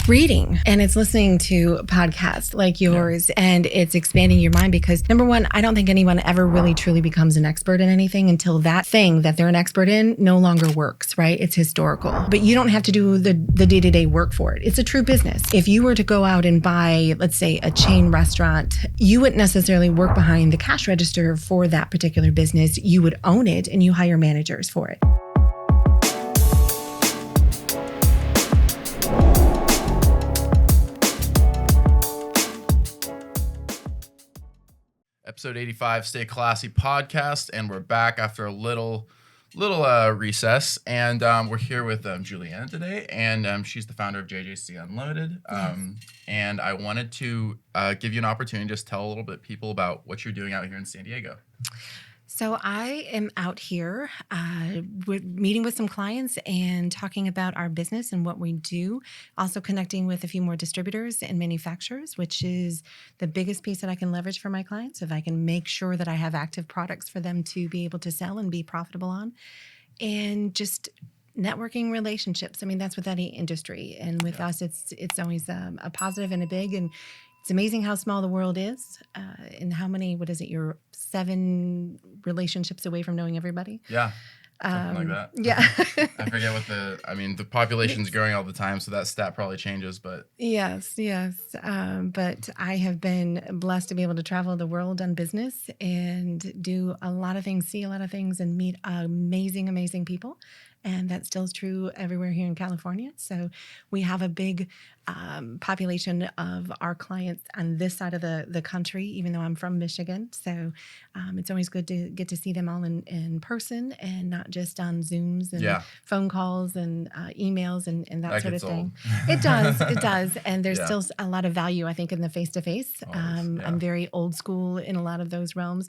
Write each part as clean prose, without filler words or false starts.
It's reading and it's listening to podcasts like yours, and it's expanding your mind because number one, I don't think anyone ever really truly becomes an expert in anything until that thing that they're an expert in no longer works, right? It's historical. But you don't have to do the day-to-day work for it. It's a true business. If you were to go out and buy, let's say, a chain restaurant, you wouldn't necessarily work behind the cash register for that particular business. You would own it and you hire managers for it. Episode 85, Stay Classy podcast, and we're back after a little recess, and we're here with Julianne today, and she's the founder of JJC Unlimited, and I wanted to give you an opportunity to just tell a little bit people about what you're doing out here in San Diego. So I am out here meeting with some clients and talking about our business and what we do. Also connecting with a few more distributors and manufacturers, which is the biggest piece that I can leverage for my clients. If I can make sure that I have active products for them to be able to sell and be profitable on. And just networking relationships. I mean, that's with any industry. And with us, it's always a positive and a big. And it's amazing how small the world is, and how many, you're 7 relationships away from knowing everybody? Yeah, something like that. Yeah. I forget what the population's growing all the time, so that stat probably changes, but. Yes. But I have been blessed to be able to travel the world on business and do a lot of things, see a lot of things, and meet amazing, amazing people. And that still is true everywhere here in California. So we have a big population of our clients on this side of the country, even though I'm from Michigan. So it's always good to get to see them all in person and not just on Zooms and phone calls and emails and that sort of thing. It does. And there's still a lot of value, I think, in the face-to-face. I'm very old school in a lot of those realms.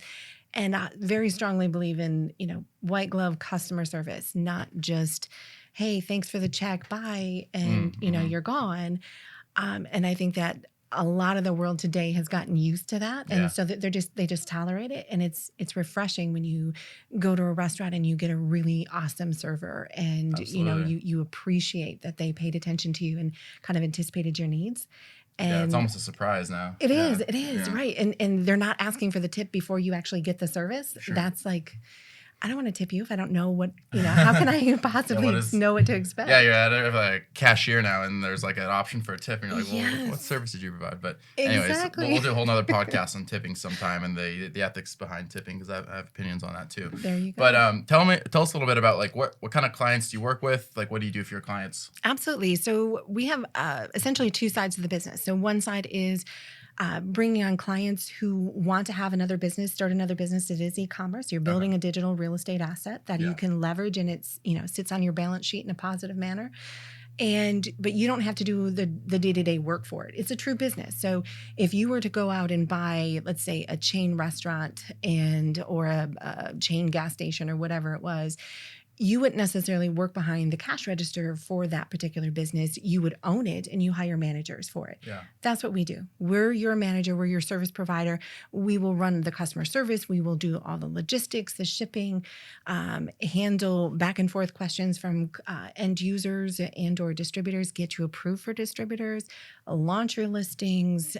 And I very strongly believe in, white glove customer service, not just, hey, thanks for the check, bye, and, you're gone. And I think that a lot of the world today has gotten used to that. And so that they just tolerate it. And it's refreshing when you go to a restaurant and you get a really awesome server and, you appreciate that they paid attention to you and kind of anticipated your needs. And it's almost a surprise now. It is, right. And they're not asking for the tip before you actually get the service. Sure. That's like, I don't want to tip you if I don't know what, how can I possibly know what to expect? Yeah, you're at a cashier now and there's like an option for a tip and you're like, well, what service did you provide? But anyways, we'll do a whole nother podcast on tipping sometime and the ethics behind tipping, because I have opinions on that too. There you go. But tell us a little bit about like what kind of clients do you work with? Like, what do you do for your clients? Absolutely. So we have essentially 2 sides of the business. So one side is bringing on clients who want to have another business, start another business. It is e-commerce. You're building a digital real estate asset that you can leverage, and it's sits on your balance sheet in a positive manner. But you don't have to do the day-to-day work for it. It's a true business. So if you were to go out and buy, let's say, a chain restaurant or a chain gas station or whatever it was, you wouldn't necessarily work behind the cash register for that particular business. You would own it and you hire managers for it. Yeah. That's what we do. We're your manager. We're your service provider. We will run the customer service. We will do all the logistics, the shipping, handle back and forth questions from end users and or distributors, get you approved for distributors, launch your listings.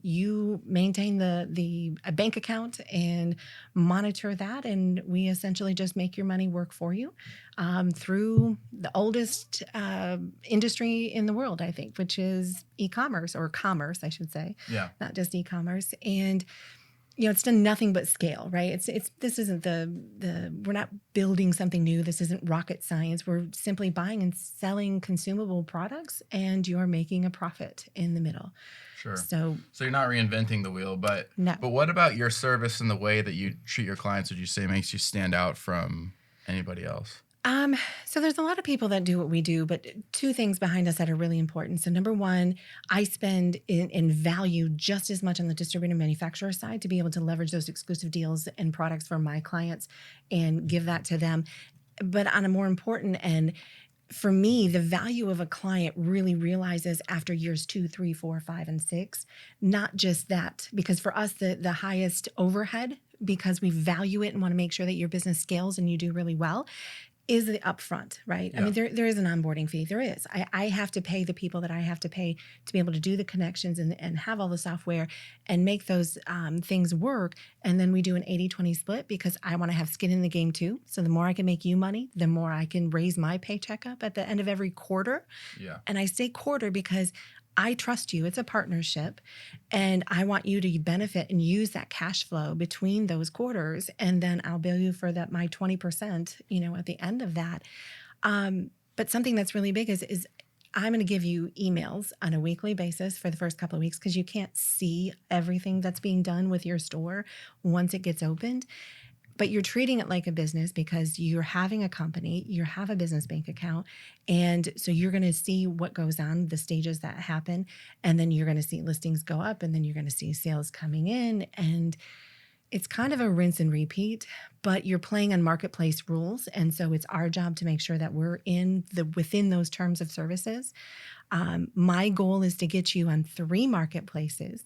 You maintain the bank account and monitor that. And we essentially just make your money work for you. Through the oldest industry in the world, I think, which is e-commerce, or commerce, I should say. Yeah. Not just e-commerce. And it's done nothing but scale, right? This isn't we're not building something new. This isn't rocket science. We're simply buying and selling consumable products, and you're making a profit in the middle. Sure. So you're not reinventing the wheel, but no. But what about your service and the way that you treat your clients would you say makes you stand out from anybody else? So there's a lot of people that do what we do, but 2 things behind us that are really important. So number one, I spend in value just as much on the distributor manufacturer side to be able to leverage those exclusive deals and products for my clients and give that to them. But on a more important end, for me, the value of a client really realizes after years 2, 3, 4, 5, and 6, not just that, because for us, the highest overhead, because we value it and want to make sure that your business scales and you do really well, is the upfront, right? Yeah. I mean, there is an onboarding fee. There is. I have to pay the people that I have to pay to be able to do the connections and have all the software and make those things work. And then we do an 80-20 split because I want to have skin in the game too. So the more I can make you money, the more I can raise my paycheck up at the end of every quarter. Yeah. And I say quarter because I trust you. It's a partnership. And I want you to benefit and use that cash flow between those quarters. And then I'll bill you for that, my 20%, at the end of that. But something that's really big is I'm going to give you emails on a weekly basis for the first couple of weeks because you can't see everything that's being done with your store once it gets opened. But you're treating it like a business because you're having a company, you have a business bank account. And so you're going to see what goes on, the stages that happen. And then you're going to see listings go up and then you're going to see sales coming in. And it's kind of a rinse and repeat, but you're playing on marketplace rules. And so it's our job to make sure that we're within those terms of services. My goal is to get you on 3 marketplaces.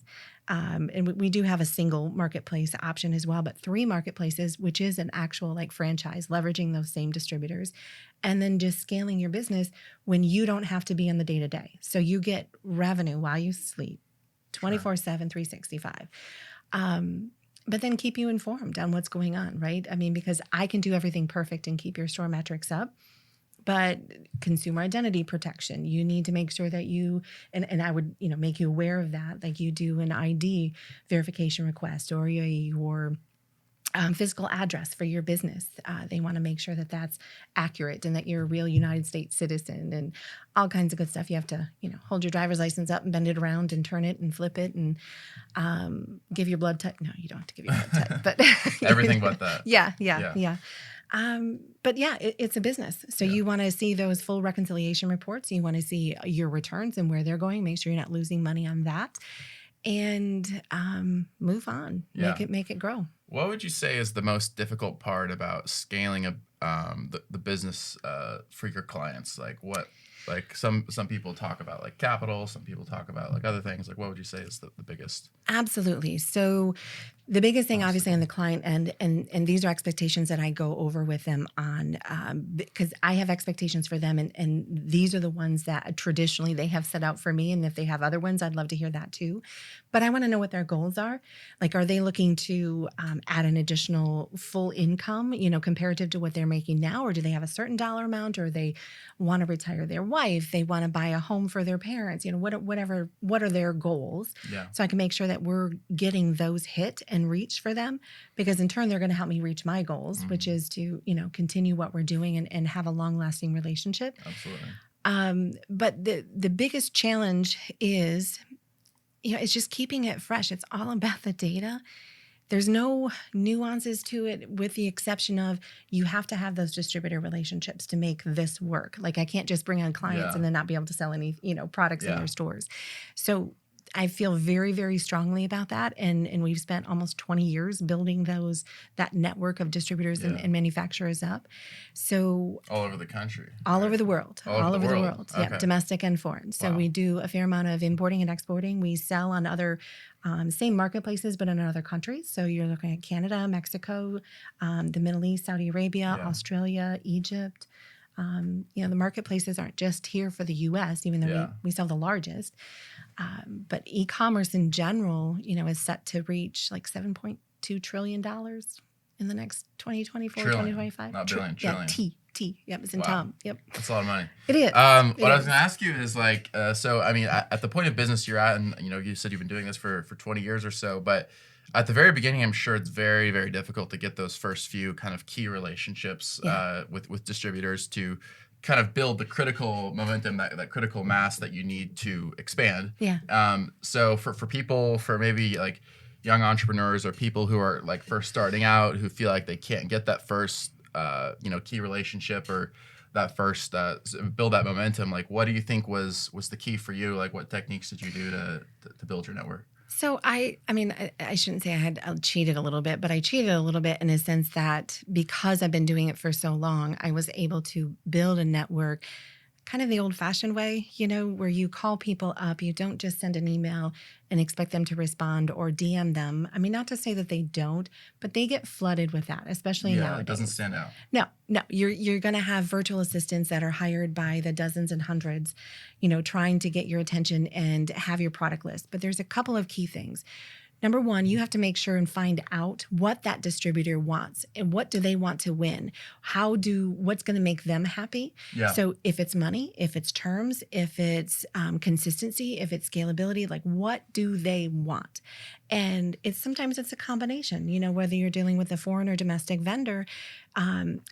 And we do have a single marketplace option as well, but 3 marketplaces, which is an actual like franchise, leveraging those same distributors, and then just scaling your business when you don't have to be on the day to day. So you get revenue while you sleep, 24/7, 365. But then keep you informed on what's going on, right? I mean, because I can do everything perfect and keep your store metrics up. But consumer identity protection, you need to make sure that and I would, make you aware of that, like you do an ID verification request or your physical address for your business. They want to make sure that that's accurate and that you're a real United States citizen and all kinds of good stuff. You have to, hold your driver's license up and bend it around and turn it and flip it and give your blood type. No, you don't have to give your blood type, but Everything but that. Yeah. But yeah, it's a business. So you want to see those full reconciliation reports. You want to see your returns and where they're going. Make sure you're not losing money on that, and move on. Make it grow. What would you say is the most difficult part about scaling the business for your clients? Like some people talk about like capital, some people talk about like other things. Like what would you say is the biggest? Absolutely. So the biggest thing, obviously, on the client end, and these are expectations that I go over with them on, because I have expectations for them, and these are the ones that traditionally they have set out for me. And if they have other ones, I'd love to hear that too. But I want to know what their goals are. Like, are they looking to add an additional full income, comparative to what they're making now, or do they have a certain dollar amount, or they want to retire their wife, they want to buy a home for their parents, what are their goals? Yeah. So I can make sure that we're getting those hit and reach for them, because in turn they're going to help me reach my goals, which is to continue what we're doing and have a long-lasting relationship. Absolutely. But the biggest challenge is it's just keeping it fresh. It's all about the data. There's no nuances to it, with the exception of you have to have those distributor relationships to make this work. Like, I can't just bring on clients and then not be able to sell any products in their stores. So I feel very, very strongly about that. And we've spent almost 20 years building that network of distributors and manufacturers up. So all over the country. All over the world. All over the world. Okay. Yeah, domestic and foreign. So we do a fair amount of importing and exporting. We sell on other same marketplaces, but in other countries. So you're looking at Canada, Mexico, the Middle East, Saudi Arabia, Australia, Egypt. The marketplaces aren't just here for the U.S., even though we sell the largest. But e-commerce in general, is set to reach like $7.2 trillion in the next 2024, 2025. Not billion, trillion. Yeah, T. Yep, it's in Tom. Yep. That's a lot of money. It is. What I was going to ask you is like, so, I mean, at the point of business you're at, and, you said you've been doing this for 20 years or so, but at the very beginning, I'm sure it's very, very difficult to get those first few kind of key relationships with distributors to kind of build the critical momentum, that critical mass that you need to expand. Yeah. So for people, for maybe like young entrepreneurs or people who are like first starting out, who feel like they can't get that first, key relationship or that first build that momentum, like what do you think was the key for you? Like what techniques did you do to build your network? So I shouldn't say I cheated a little bit, but I cheated a little bit in a sense that because I've been doing it for so long, I was able to build a network kind of the old-fashioned way, where you call people up. You don't just send an email and expect them to respond or DM them. I mean, not to say that they don't, but they get flooded with that, especially nowadays. It doesn't stand out. No. You're going to have virtual assistants that are hired by the dozens and hundreds, trying to get your attention and have your product list. But there's a couple of key things. Number one, you have to make sure and find out what that distributor wants and what do they want to win. What's going to make them happy? Yeah. So if it's money, if it's terms, if it's consistency, if it's scalability, like what do they want? And sometimes it's a combination, whether you're dealing with a foreign or domestic vendor,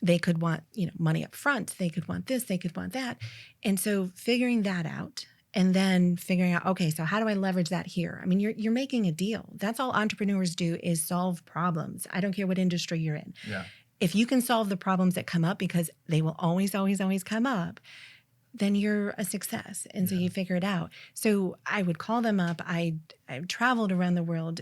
they could want, money up front. They could want this, they could want that. And so figuring that out. And then figuring out, okay, so how do I leverage that here? I mean, you're making a deal. That's all entrepreneurs do is solve problems. I don't care what industry you're in. Yeah. If you can solve the problems that come up, because they will always, always, always come up, then you're a success. And so you figure it out. So I would call them up. I traveled around the world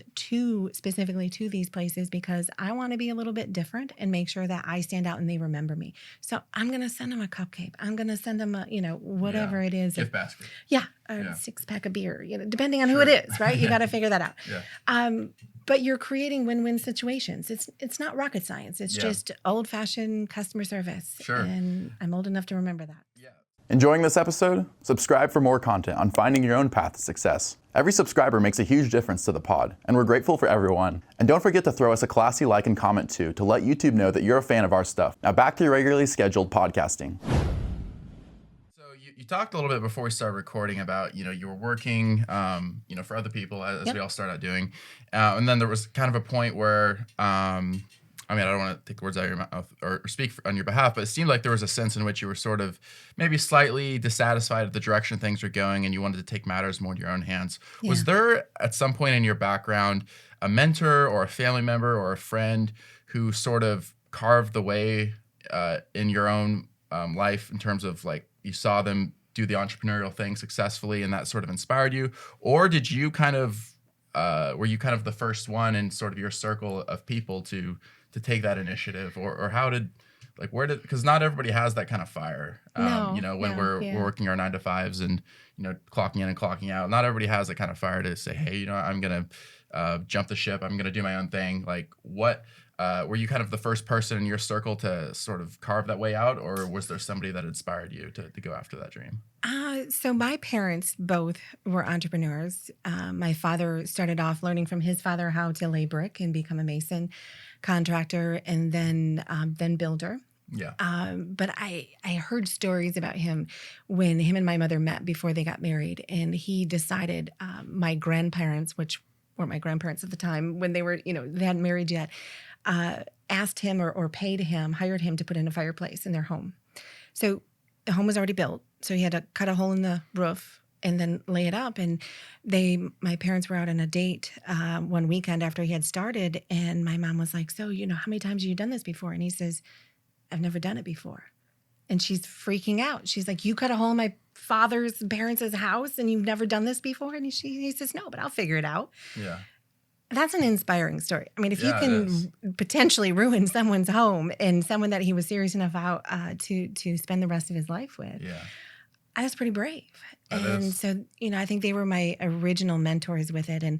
specifically to these places because I want to be a little bit different and make sure that I stand out and they remember me. So I'm going to send them a cupcake. I'm going to send them whatever it is. Gift basket. Yeah. A 6-pack of beer, depending on who it is, right? You got to figure that out. Yeah. But you're creating win-win situations. It's not rocket science. It's just old-fashioned customer service. Sure. And I'm old enough to remember that. Yeah. Enjoying this episode? Subscribe for more content on finding your own path to success. Every subscriber makes a huge difference to the pod, and we're grateful for everyone. And don't forget to throw us a classy like and comment too to let YouTube know that you're a fan of our stuff. Now back to your regularly scheduled podcasting. So you talked a little bit before we started recording about, you were working, for other people as we all start out doing. And then there was kind of a point where, I don't want to take the words out of your mouth or speak on your behalf, but it seemed like there was a sense in which you were sort of maybe slightly dissatisfied with the direction things were going and you wanted to take matters more in your own hands. Yeah. Was there at some point in your background a mentor or a family member or a friend who sort of carved the way in your own life in terms of like you saw them do the entrepreneurial thing successfully and that sort of inspired you? Or did you were you kind of the first one in sort of your circle of people to take that initiative, or because not everybody has that kind of fire. When we're working our 9-to-5s and, clocking in and clocking out, not everybody has that kind of fire to say, hey, I'm going to jump the ship. I'm going to do my own thing. Like what, were you kind of the first person in your circle to sort of carve that way out, or was there somebody that inspired you to go after that dream? So my parents both were entrepreneurs. My father started off learning from his father how to lay brick and become a mason, contractor, and then builder. Yeah. But I heard stories about him when him and my mother met before they got married, and he decided my grandparents, which weren't my grandparents at the time when they were, they hadn't married yet, asked him or paid him, hired him to put in a fireplace in their home. So the home was already built. So he had to cut a hole in the roof and then lay it up. And my parents were out on a date one weekend after he had started. And my mom was like, so, how many times have you done this before? And he says, I've never done it before. And she's freaking out. She's like, you cut a hole in my father's parents' house and you've never done this before? And he says, no, but I'll figure it out. Yeah. That's an inspiring story. I mean, if you can potentially ruin someone's home and someone that he was serious enough out to spend the rest of his life with, that's pretty brave. So, I think they were my original mentors with it. And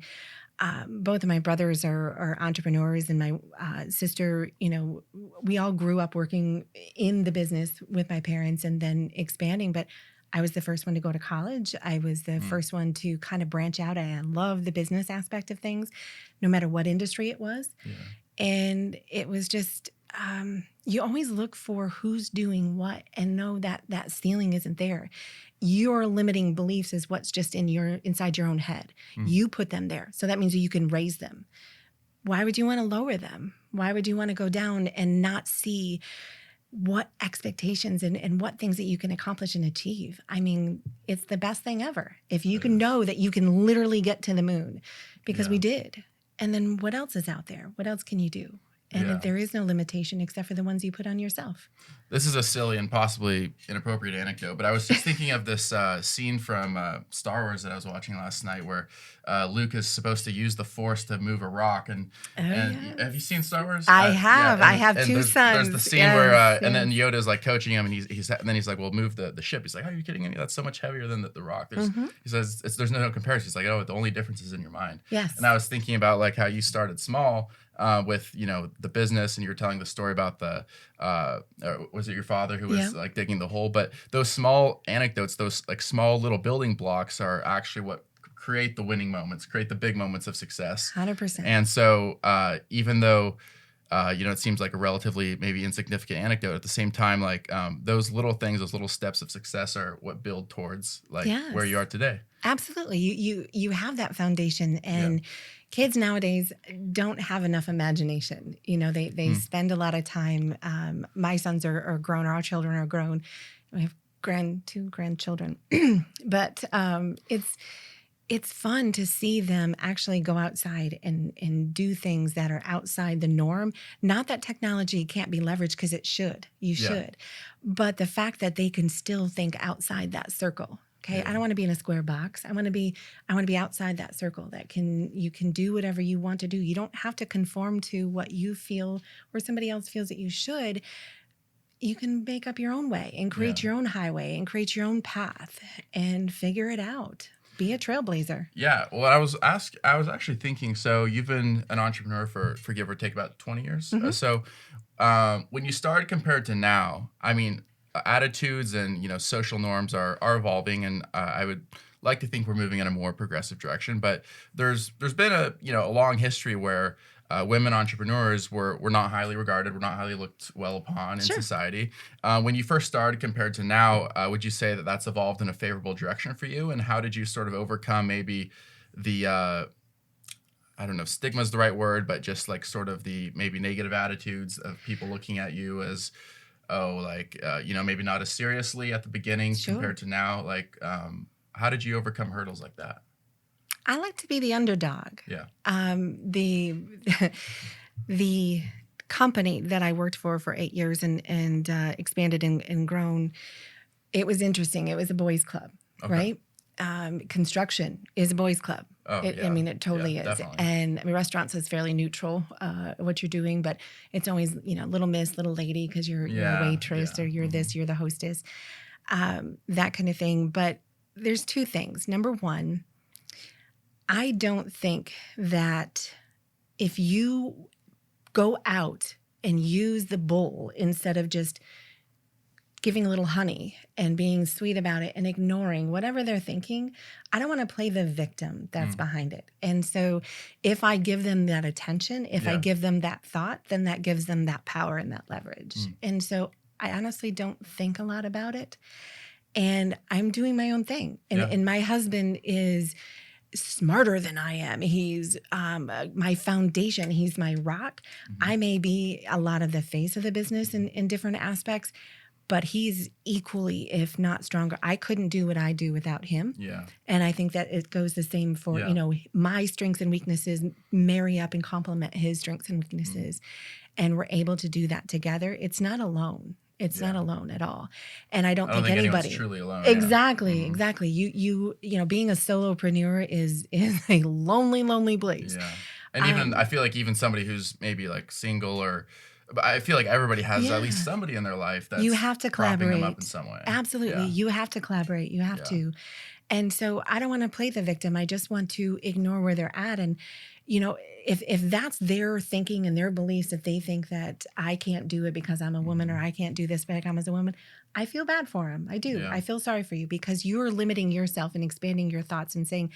both of my brothers are entrepreneurs, and my sister, we all grew up working in the business with my parents and then expanding. But I was the first one to go to college. I was the first one to kind of branch out. I love the business aspect of things, no matter what industry it was. Yeah. And it was just, you always look for who's doing what and know that that ceiling isn't there. Your limiting beliefs is what's just inside your own head. You put them there. So that means you can raise them. Why would you want to lower them? Why would you want to go down and not see what expectations and what things that you can accomplish and achieve? I mean, it's the best thing ever. If you can know that you can literally get to the moon, because we did. And then what else is out there? What else can you do? And there is no limitation except for the ones you put on yourself. This is a silly and possibly inappropriate anecdote, but I was just thinking of this scene from Star Wars that I was watching last night where Luke is supposed to use the Force to move a rock. And yes. have you seen Star Wars? I have. Yeah, I have and two there's sons. the scene Yes, where, yes. and then Yoda's like coaching him, and and then he's like, well, move the ship. He's like, are you kidding me? That's so much heavier than the rock. He says, there's no comparison. He's like, oh, the only difference is in your mind. Yes. And I was thinking about like how you started small with, the business, and you were telling the story about was it your father who was like digging the hole? But those small anecdotes, those like small little building blocks are actually what create the winning moments, create the big moments of success. 100%. And so even though, it seems like a relatively maybe insignificant anecdote, at the same time, like those little things, those little steps of success are what build towards like where you are today. Absolutely. You have that foundation, and kids nowadays don't have enough imagination. They spend a lot of time. My sons are grown, our children are grown. We have two grandchildren, but it's fun to see them actually go outside and do things that are outside the norm. Not that technology can't be leveraged, because it should. You should. But the fact that they can still think outside that circle. Okay, I don't want to be in a square box. I want to be outside that circle. You can do whatever you want to do. You don't have to conform to what you feel or somebody else feels that you should. You can make up your own way and create your own highway and create your own path and figure it out. Be a trailblazer. Yeah. Well, I was actually thinking, so you've been an entrepreneur for give or take about 20 years. Mm-hmm. So when you started compared to now, I mean, attitudes and social norms are evolving, and I would like to think we're moving in a more progressive direction. But there's been a long history where women entrepreneurs were not highly regarded, were not highly looked well upon in society. When you first started compared to now, would you say that that's evolved in a favorable direction for you? And how did you sort of overcome maybe the I don't know if stigma is the right word, but just like sort of the maybe negative attitudes of people looking at you as maybe not as seriously at the beginning compared to now? Like, how did you overcome hurdles like that? I like to be the underdog. Yeah. The company that I worked for 8 years and expanded and grown, it was interesting. It was a boys' club, right? Construction is a boys' club. Oh, I mean, it totally is. Definitely. And I mean, restaurants is fairly neutral, what you're doing, but it's always, little miss, little lady, because you're a waitress or you're this, you're the hostess, that kind of thing. But there's two things. Number one, I don't think that if you go out and use the bowl instead of just giving a little honey and being sweet about it and ignoring whatever they're thinking, I don't want to play the victim that's behind it. And so if I give them that attention, if I give them that thought, then that gives them that power and that leverage. And so I honestly don't think a lot about it. And I'm doing my own thing. And my husband is smarter than I am. He's my foundation. He's my rock. I may be a lot of the face of the business in different aspects, but he's equally, if not stronger. I couldn't do what I do without him. Yeah. And I think that it goes the same for, my strengths and weaknesses marry up and complement his strengths and weaknesses. And we're able to do that together. It's not alone. It's not alone at all. And I don't think anybody anyone's truly alone. Exactly. You being a solopreneur is a lonely place. Yeah. And even I feel like even somebody who's maybe like single but I feel like everybody has at least somebody in their life that's you have to propping collaborate them up in some way. Absolutely. Yeah. You have to collaborate. You have to. And so I don't want to play the victim. I just want to ignore where they're at. And, if that's their thinking and their beliefs, if they think that I can't do it because I'm a woman or I can't do this because I'm a woman, I feel bad for them. I do. Yeah. I feel sorry for you because you're limiting yourself and expanding your thoughts and saying,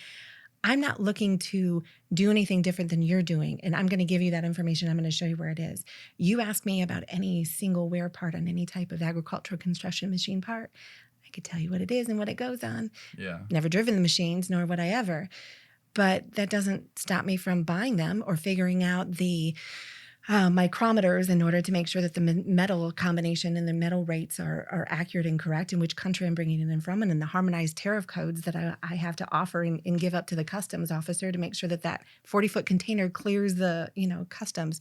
I'm not looking to do anything different than you're doing. And I'm going to give you that information. I'm going to show you where it is. You ask me about any single wear part on any type of agricultural construction machine part, I could tell you what it is and what it goes on. Yeah. Never driven the machines, nor would I ever. But that doesn't stop me from buying them or figuring out the micrometers in order to make sure that the metal combination and the metal rates are accurate and correct, and which country I'm bringing it in from, and then the harmonized tariff codes that I have to offer and give up to the customs officer to make sure that 40-foot container clears the customs.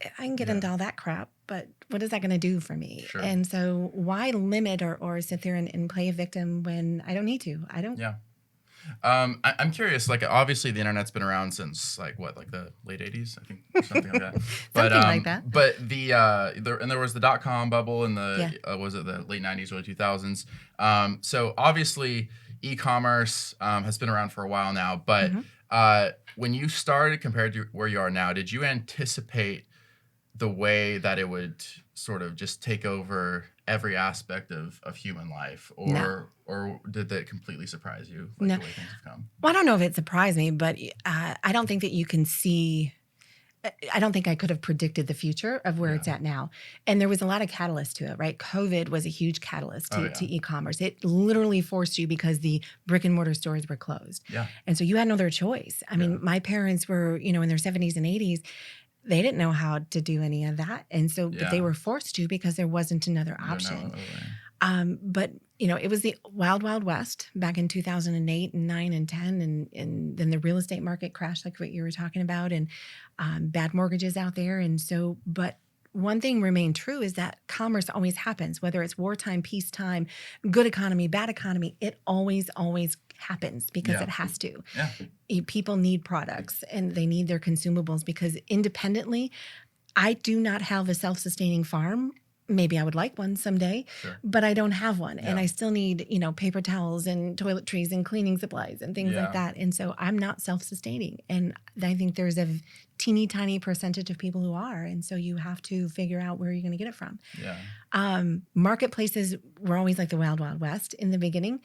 I can get Yeah. into all that crap, but what is that going to do for me? Sure. And so why limit or sit there and play a victim when I don't need to? I don't. Yeah. I'm curious. Like, obviously, the internet's been around since like the late '80s, I think, something like that. But Something like that. But there was the .com bubble in the Yeah. was it the late '90s, early 2000s. So obviously, e-commerce has been around for a while now. But when you started compared to where you are now, did you anticipate the way that it would sort of just take over every aspect of human life, or did that completely surprise you, like No. the way things have come? Well, I don't know if it surprised me, but I don't think that you can see. I don't think I could have predicted the future of where it's at now. And there was a lot of catalyst to it, right? COVID was a huge catalyst to e-commerce. It literally forced you because the brick and mortar stores were closed. Yeah. And so you had no other choice. I mean, my parents were, in their 70s and 80s. They didn't know how to do any of that. And so but they were forced to because there wasn't another option. But, it was the wild, wild west back in 2008 and 9 and 10. And then the real estate market crashed like what you were talking about, and bad mortgages out there. And so, but one thing remained true is that commerce always happens, whether it's wartime, peacetime, good economy, bad economy, it always happens because it has to. Yeah. People need products and they need their consumables because independently, I do not have a self-sustaining farm. Maybe I would like one someday, but I don't have one. And I still need, paper towels and toiletries and cleaning supplies and things like that. And so I'm not self-sustaining. And I think there's a teeny tiny percentage of people who are. And so you have to figure out where you're going to get it from. Marketplaces were always like the wild, wild west in the beginning.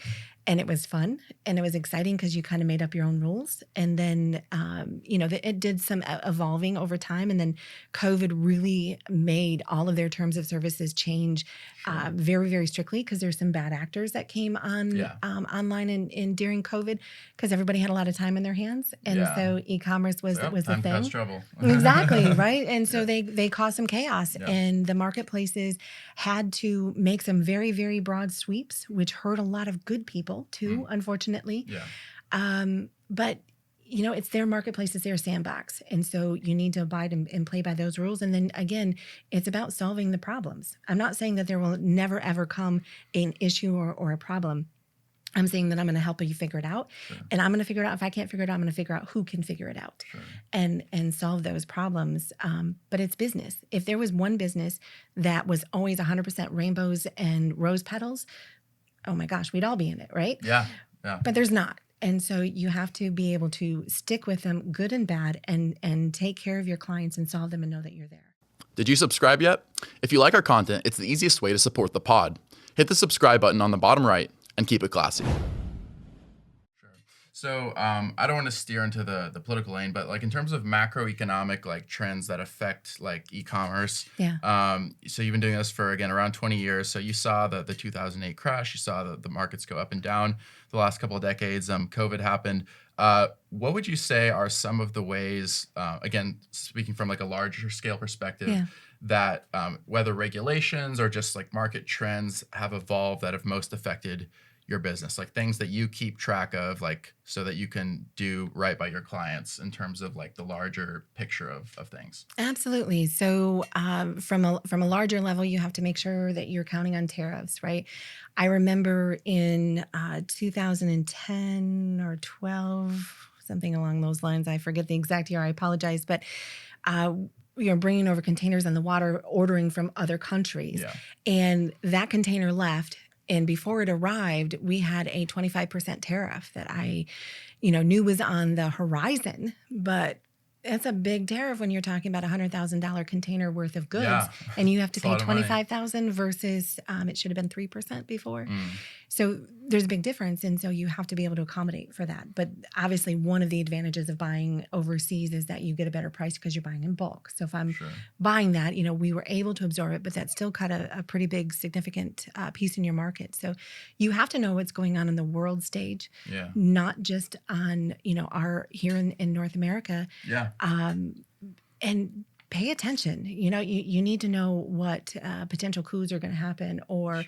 And it was fun and it was exciting because you kind of made up your own rules. And then, it did some evolving over time. And then COVID really made all of their terms of services change very, very strictly because there's some bad actors that came on online and during COVID because everybody had a lot of time in their hands. And so e-commerce was the time thing. cause trouble. Exactly, right? And so they caused some chaos and the marketplaces had to make some very, very broad sweeps, which hurt a lot of good people too, unfortunately. But it's their marketplace, it's their sandbox. And so you need to abide and play by those rules. And then again, it's about solving the problems. I'm not saying that there will never, ever come an issue or a problem. I'm saying that I'm going to help you figure it out. And I'm going to figure it out. If I can't figure it out, I'm going to figure out who can figure it out and solve those problems. But it's business. If there was one business that was always 100% rainbows and rose petals, oh my gosh, we'd all be in it, right? Yeah. But there's not. And so you have to be able to stick with them, good and bad, and take care of your clients and solve them and know that you're there. Did you subscribe yet? If you like our content, it's the easiest way to support the pod. Hit the subscribe button on the bottom right and keep it classy. So I don't want to steer into the political lane, but like in terms of macroeconomic like trends that affect like e-commerce. So you've been doing this for again around 20 years. So you saw the 2008 crash. You saw the markets go up and down the last couple of decades. COVID happened. What would you say are some of the ways, again, speaking from like a larger scale perspective, that whether regulations or just like market trends have evolved that have most affected your business, like things that you keep track of, like so that you can do right by your clients in terms of like the larger picture of things? Absolutely. So from a larger level, you have to make sure that you're counting on tariffs, right? I remember in 2010 or 12, something along those lines. I forget the exact year. I apologize, but bringing over containers on the water, ordering from other countries, and that container left. And before it arrived, we had a 25% tariff that I, knew was on the horizon. But that's a big tariff when you're talking about $100,000 container worth of goods, and you have to pay $25,000 versus it should have been 3% before. So there's a big difference, and so you have to be able to accommodate for that. But obviously, one of the advantages of buying overseas is that you get a better price because you're buying in bulk. So if I'm buying that, we were able to absorb it, but that still cut a pretty big, significant piece in your market. So you have to know what's going on in the world stage, not just on our here in North America. And pay attention. You need to know what potential coups are going to happen, or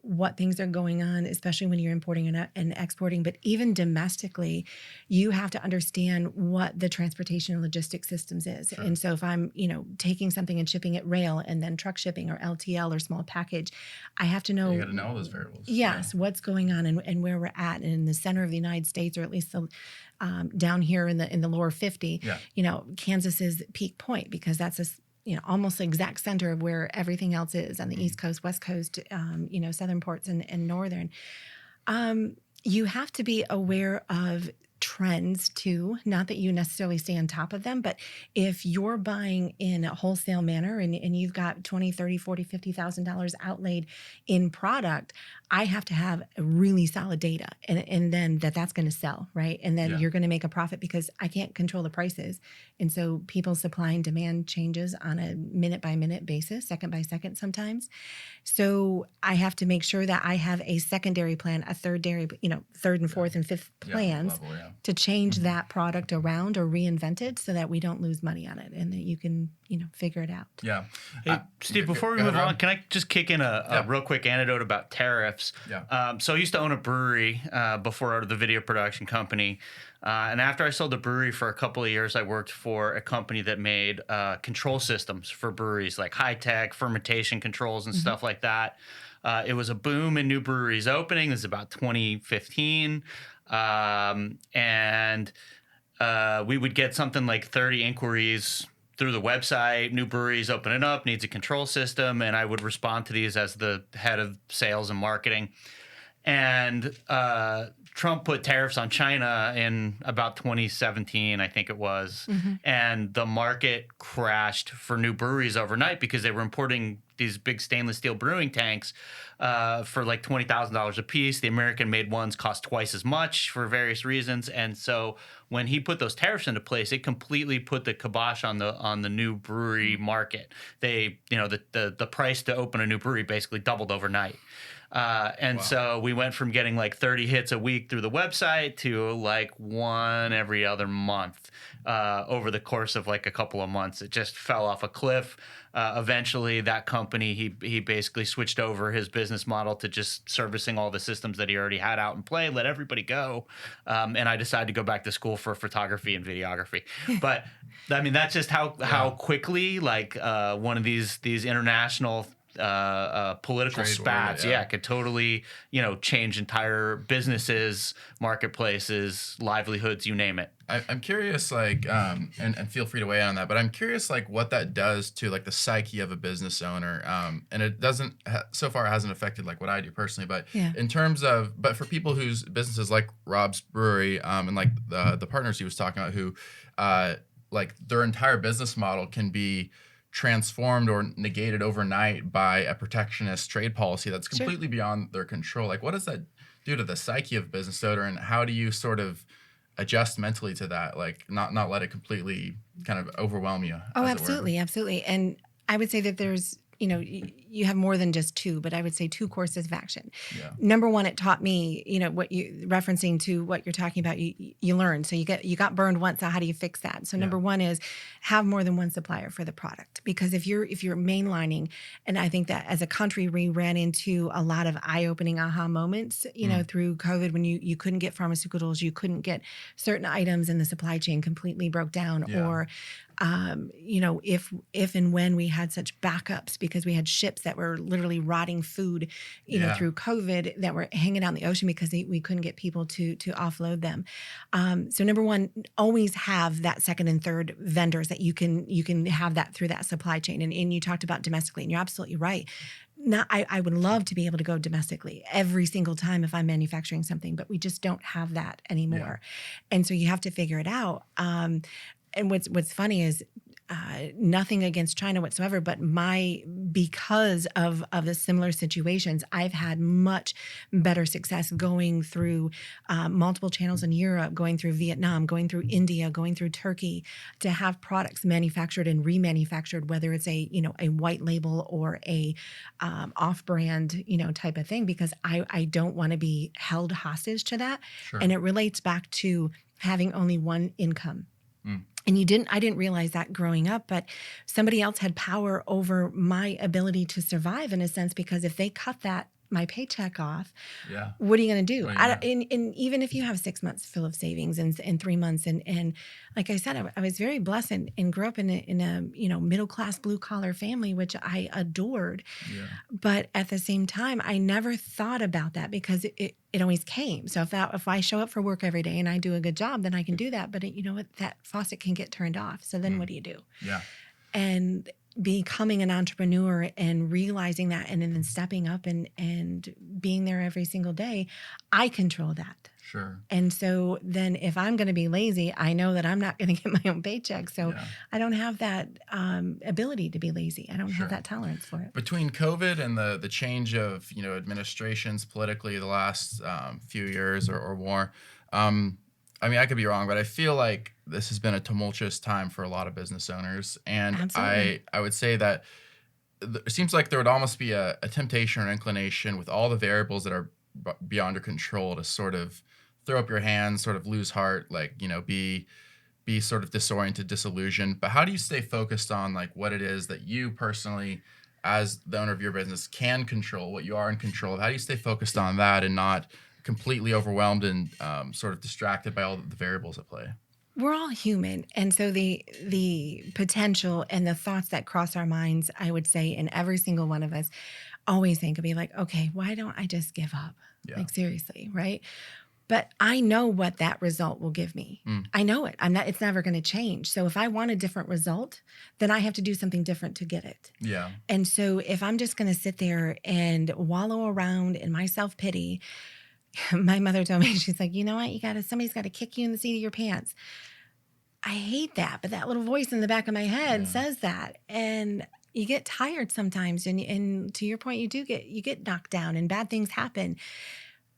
what things are going on, especially when you're importing and exporting. But even domestically, you have to understand what the transportation and logistics systems is. Sure. And so if I'm, taking something and shipping it rail and then truck shipping or LTL or small package, I have to know. You got to know all those variables. Yes, what's going on and where we're at. And in the center of the United States, or at least down here in the lower 50, Kansas is peak point, because that's almost the exact center of where everything else is on the East Coast, West Coast, southern ports and northern. You have to be aware of trends too, not that you necessarily stay on top of them, but if you're buying in a wholesale manner and you've got $20, $30, $40, $50,000 outlaid in product, I have to have a really solid data and then that's going to sell, right? And then you're going to make a profit, because I can't control the prices. And so people's supply and demand changes on a minute by minute basis, second by second sometimes. So I have to make sure that I have a secondary plan, a third and fourth and fifth plans to change that product around or reinvent it so that we don't lose money on it and that you can, figure it out. Yeah. Hey, Steve, before we move on, can I just kick in a real quick anecdote about tariffs? Yeah. So I used to own a brewery before the video production company. And after I sold the brewery for a couple of years, I worked for a company that made control systems for breweries, like high-tech fermentation controls and stuff like that. It was a boom in new breweries opening. This is about 2015. And we would get something like 30 inquiries through the website, new breweries opening up, needs a control system, and I would respond to these as the head of sales and marketing. And Trump put tariffs on China in about 2017, I think it was, and the market crashed for new breweries overnight because they were importing these big stainless steel brewing tanks for like $20,000 a piece. The American-made ones cost twice as much for various reasons, and so when he put those tariffs into place, it completely put the kibosh on the new brewery market. They, the price to open a new brewery basically doubled overnight. So we went from getting like 30 hits a week through the website to like one every other month over the course of like a couple of months. It just fell off a cliff. Eventually, that company, he basically switched over his business model to just servicing all the systems that he already had out in play, let everybody go. And I decided to go back to school for photography and videography. But I mean, that's just how quickly like one of these international political Trade spats, war, could totally, change entire businesses, marketplaces, livelihoods, you name it. I'm curious, like, and feel free to weigh in on that, but I'm curious, like, what that does to, like, the psyche of a business owner. And it doesn't, so far, it hasn't affected, like, what I do personally, but in terms of, but for people whose businesses, like Rob's Brewery, and, like, the partners he was talking about who, like, their entire business model can be transformed or negated overnight by a protectionist trade policy that's completely beyond their control. Like, what does that do to the psyche of a business owner, and how do you sort of adjust mentally to that, like not let it completely kind of overwhelm you? Oh, absolutely. And I would say that there's, you have more than just two, but I would say two courses of action. Yeah. Number one, it taught me, what you referencing to what you're talking about, you learn. So you got burned once. So how do you fix that? So number one is have more than one supplier for the product, because if you're mainlining, and I think that as a country, we ran into a lot of eye-opening aha moments, through COVID, when you couldn't get pharmaceuticals, you couldn't get certain items, and the supply chain completely broke down, or if and when we had such backups, because we had ships that were literally rotting food, through COVID, that were hanging out in the ocean because we couldn't get people to offload them. So number one, always have that second and third vendors that you can have that through that supply chain. And you talked about domestically, and you're absolutely right. I would love to be able to go domestically every single time if I'm manufacturing something, but we just don't have that anymore. And so you have to figure it out. And what's funny is nothing against China whatsoever, but because of the similar situations, I've had much better success going through multiple channels in Europe, going through Vietnam, going through India, going through Turkey, to have products manufactured and remanufactured, whether it's a white label or a off-brand type of thing, because I don't want to be held hostage to that. Sure. And it relates back to having only one income. And I didn't realize that growing up, but somebody else had power over my ability to survive, in a sense, because if they cut that my paycheck off, Yeah. what are you going to do? What are you And even if you have 6 months full of savings and 3 months, and like I said, I was very blessed and grew up in a middle class blue collar family, which I adored. Yeah. But at the same time, I never thought about that because it always came. So if I show up for work every day and I do a good job, then I can do that. But you know what? That faucet can get turned off. So then what do you do? Yeah. And becoming an entrepreneur and realizing that, and then stepping up and being there every single day, I control that. Sure. And so then if I'm going to be lazy, I know that I'm not going to get my own paycheck. So Yeah. I don't have that ability to be lazy. I don't Sure. have that tolerance for it. Between COVID and the change of administrations politically the last few years or more, I mean, I could be wrong, but I feel like this has been a tumultuous time for a lot of business owners, and Absolutely. I would say that it seems like there would almost be a temptation or inclination with all the variables that are beyond your control to sort of throw up your hands, sort of lose heart, like be sort of disoriented, disillusioned. But how do you stay focused on like what it is that you personally, as the owner of your business, can control, what you are in control of? How do you stay focused on that and not completely overwhelmed and sort of distracted by all the variables at play? We're all human. And so the potential and the thoughts that cross our minds, I would say, in every single one of us, always think of be like, okay, why don't I just give up? Yeah. Like seriously, right? But I know what that result will give me. I know it. It's never going to change. So if I want a different result, then I have to do something different to get it. Yeah. And so if I'm just going to sit there and wallow around in my self-pity, my mother told me, she's like, you know what? Somebody's got to kick you in the seat of your pants. I hate that, but that little voice in the back of my head says that. And you get tired sometimes. And to your point, you get knocked down and bad things happen.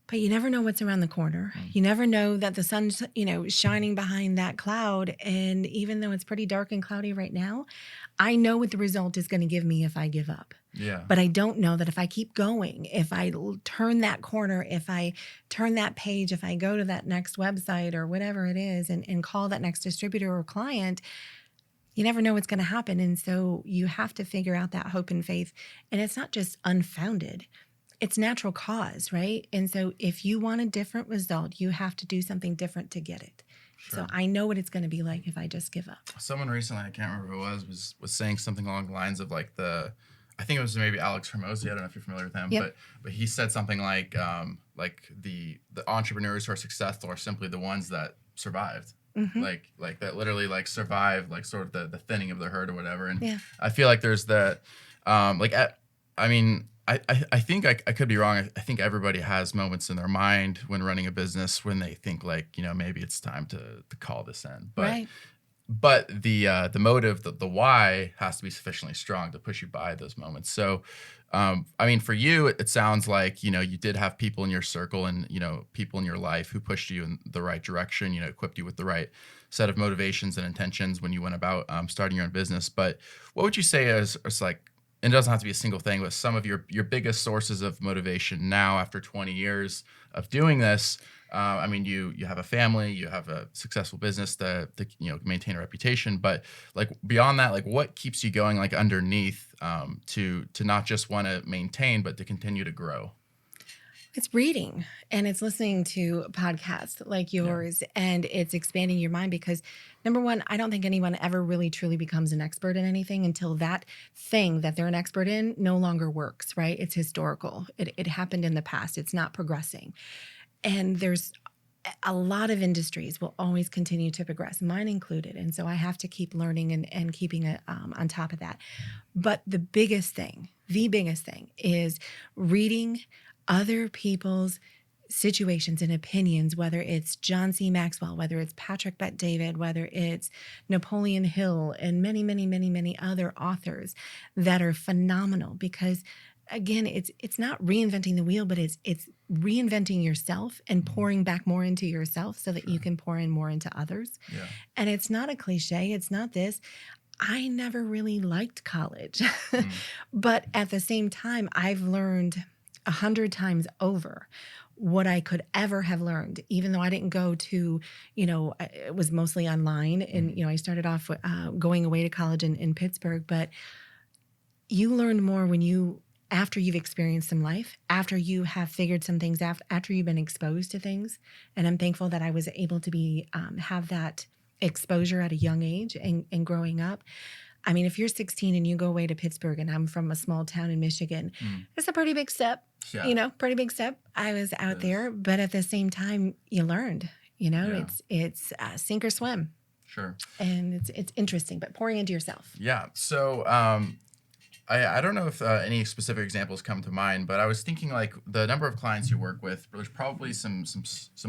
But you never know what's around the corner. You never know that the sun's, shining behind that cloud. And even though it's pretty dark and cloudy right now, I know what the result is going to give me if I give up. Yeah. But I don't know that if I keep going, if I turn that corner, if I turn that page, if I go to that next website or whatever it is and call that next distributor or client, you never know what's going to happen. And so you have to figure out that hope and faith. And it's not just unfounded. It's natural cause, right? And so if you want a different result, you have to do something different to get it. Sure. So I know what it's going to be like if I just give up. Someone recently, I can't remember who it was saying something along the lines of like I think it was maybe Alex Hermosi. I don't know if you're familiar with him, Yep. but he said something like the entrepreneurs who are successful are simply the ones that survived. Mm-hmm. Like that literally like survived like sort of the thinning of the herd or whatever. And Yeah. I feel like there's that I think I could be wrong. I think everybody has moments in their mind when running a business when they think like, maybe it's time to call this in. But Right. but the motive, the why has to be sufficiently strong to push you by those moments. So, for you, it sounds like, you did have people in your circle and, people in your life who pushed you in the right direction, equipped you with the right set of motivations and intentions when you went about starting your own business. But what would you say is like, and it doesn't have to be a single thing, but some of your biggest sources of motivation now after 20 years of doing this? You have a family, you have a successful business to maintain a reputation, but like beyond that, like what keeps you going like underneath to not just want to maintain, but to continue to grow? It's reading and it's listening to podcasts like yours, and it's expanding your mind because number one, I don't think anyone ever really truly becomes an expert in anything until that thing that they're an expert in no longer works, right? It's historical. It happened in the past. It's not progressing. And there's a lot of industries will always continue to progress, mine included. And so I have to keep learning and keeping it on top of that. But the biggest thing is reading other people's situations and opinions, whether it's John C. Maxwell, whether it's Patrick Bet-David, whether it's Napoleon Hill, and many, many, many, many other authors that are phenomenal. Because again, it's not reinventing the wheel, but it's reinventing yourself and pouring back more into yourself so that you can pour in more into others. Yeah. And it's not a cliche. It's not this. I never really liked college, but at the same time, I've learned 100 times over what I could ever have learned, even though I didn't go to, it was mostly online. And, I started off with, going away to college in Pittsburgh, but you learn more when you after you've experienced some life, after you have figured some things out, after you've been exposed to things. And I'm thankful that I was able to be have that exposure at a young age and growing up. I mean, if you're 16 and you go away to Pittsburgh, and I'm from a small town in Michigan, it's a pretty big step, pretty big step. I was out there, but at the same time, you learned, it's sink or swim. Sure. And it's interesting, but pouring into yourself. Yeah. So, I don't know if any specific examples come to mind, but I was thinking like the number of clients you work with, there's probably some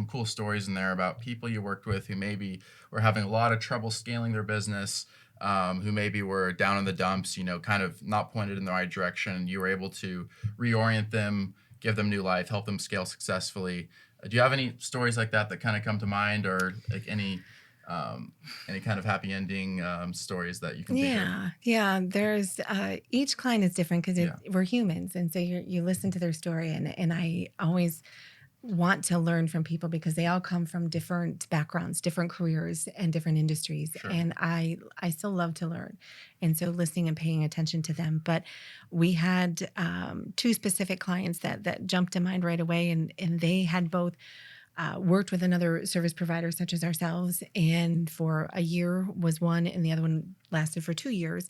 cool stories in there about people you worked with who maybe were having a lot of trouble scaling their business, who maybe were down in the dumps, kind of not pointed in the right direction. You were able to reorient them, give them new life, help them scale successfully. Do you have any stories like that kind of come to mind, or like any kind of happy ending stories that you can think of? Yeah. There's each client is different because we're humans, and so you listen to their story, and I always want to learn from people because they all come from different backgrounds, different careers, and different industries. Sure. And I still love to learn, and so listening and paying attention to them. But we had two specific clients that jumped to mind right away, and they had both worked with another service provider such as ourselves, and for a year was one, and the other one lasted for 2 years.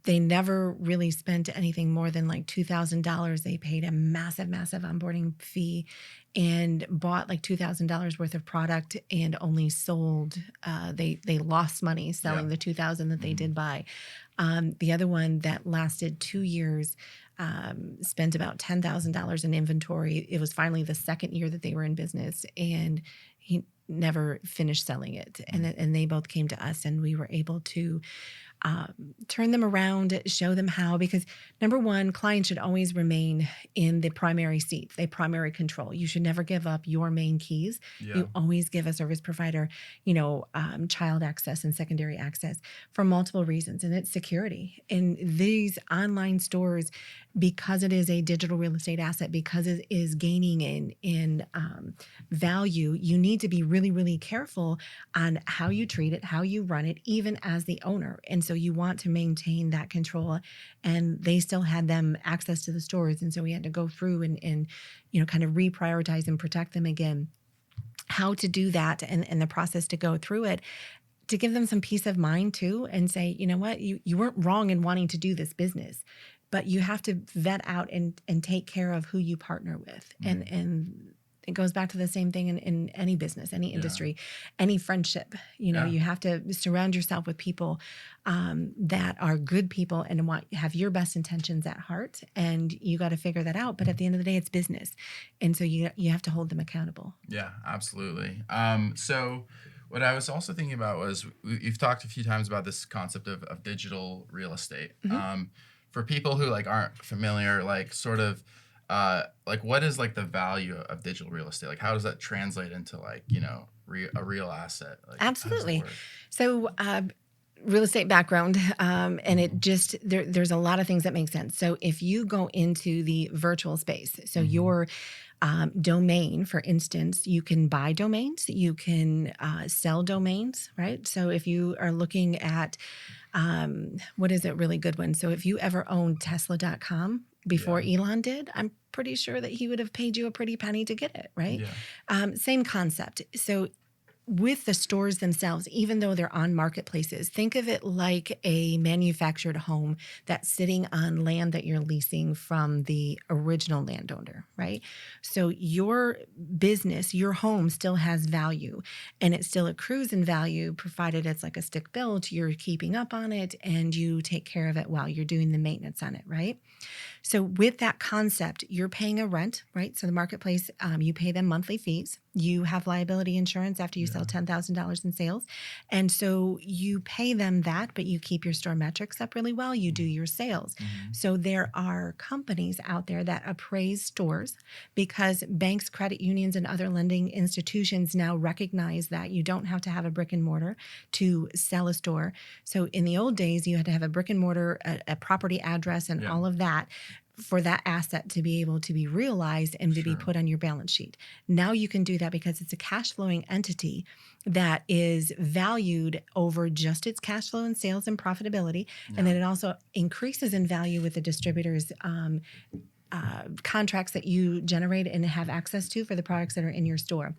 They never really spent anything more than like $2,000. They paid a massive, massive onboarding fee and bought like $2,000 worth of product and only sold. They lost money selling the $2,000 that they did buy. The other one that lasted 2 years spent about $10,000 in inventory. It was finally the second year that they were in business, and he never finished selling it. And they both came to us, and we were able to turn them around, show them how, because number one, clients should always remain in the primary seat, the primary control. You should never give up your main keys. Yeah. You always give a service provider, child access and secondary access for multiple reasons. And it's security. And these online stores, because it is a digital real estate asset, because it is gaining in value, you need to be really, really careful on how you treat it, how you run it, even as the owner. And so you want to maintain that control. And they still had them access to the stores. And so we had to go through and kind of reprioritize and protect them again. How to do that and the process to go through it, to give them some peace of mind too, and say, you know what, you weren't wrong in wanting to do this business, but you have to vet out and take care of who you partner with. And it goes back to the same thing in any business, any industry, any friendship. You have to surround yourself with people that are good people and have your best intentions at heart. And you got to figure that out. But at the end of the day, it's business. And so you have to hold them accountable. Yeah, absolutely. So what I was also thinking about was, you've talked a few times about this concept of digital real estate. For people who aren't familiar, what is the value of digital real estate? Like, how does that translate into a real asset? Absolutely. So real estate background, and it just there's a lot of things that make sense. So if you go into the virtual space, so your domain, for instance, you can buy domains, you can sell domains, right? So if you are looking at what is a really good one? So if you ever owned Tesla.com before Elon did, I'm pretty sure that he would have paid you a pretty penny to get it, right? Yeah. Same concept. So with the stores themselves, even though they're on marketplaces, think of it like a manufactured home that's sitting on land that you're leasing from the original landowner, right? So your business, your home still has value, and it still accrues in value, provided it's like a stick built, you're keeping up on it, and you take care of it while you're doing the maintenance on it, right? So with that concept, you're paying a rent, right? So the marketplace, you pay them monthly fees. You have liability insurance after you sell $10,000 in sales. And so you pay them that, but you keep your store metrics up really well. You do your sales. So there are companies out there that appraise stores because banks, credit unions, and other lending institutions now recognize that you don't have to have a brick and mortar to sell a store. So in the old days, you had to have a brick and mortar, a property address, and all of that for that asset to be able to be realized and to be Sure. put on your balance sheet. Now you can do that because it's a cash flowing entity that is valued over just its cash flow and sales and profitability. And then it also increases in value with the distributors' contracts that you generate and have access to for the products that are in your store.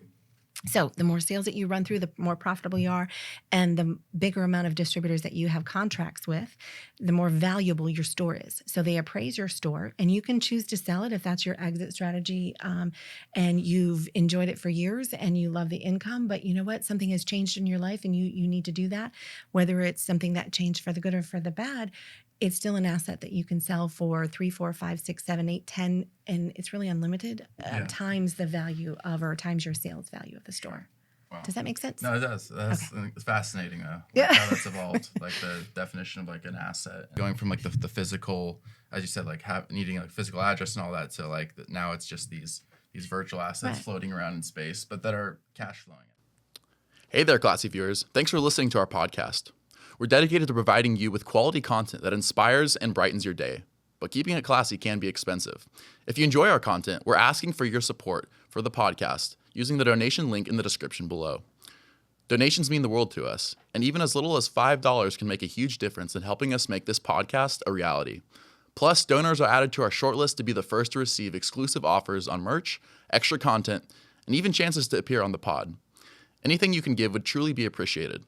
So the more sales that you run through, the more profitable you are, and the bigger amount of distributors that you have contracts with, the more valuable your store is. So they appraise your store, and you can choose to sell it if that's your exit strategy, and you've enjoyed it for years and you love the income. But you know what? Something has changed in your life, and you need to do that. Whether it's something that changed for the good or for the bad, it's still an asset that you can sell for 3, 4, 5, 6, 7, 8, 10, and it's really unlimited times the value of, or times your sales value of the store. Wow. Does that make sense? No, it does. That's Okay. It's fascinating, like Yeah. how that's evolved, like the definition of like an asset, going from like the physical, as you said, like needing like physical address and all that, to like now it's just these virtual assets Right. floating around in space, but that are cash flowing. Hey there, classy viewers. Thanks for listening to our podcast. We're dedicated to providing you with quality content that inspires and brightens your day. But keeping it classy can be expensive. If you enjoy our content, we're asking for your support for the podcast using the donation link in the description below. Donations mean the world to us, and even as little as $5 can make a huge difference in helping us make this podcast a reality. Plus, donors are added to our shortlist to be the first to receive exclusive offers on merch, extra content, and even chances to appear on the pod. Anything you can give would truly be appreciated.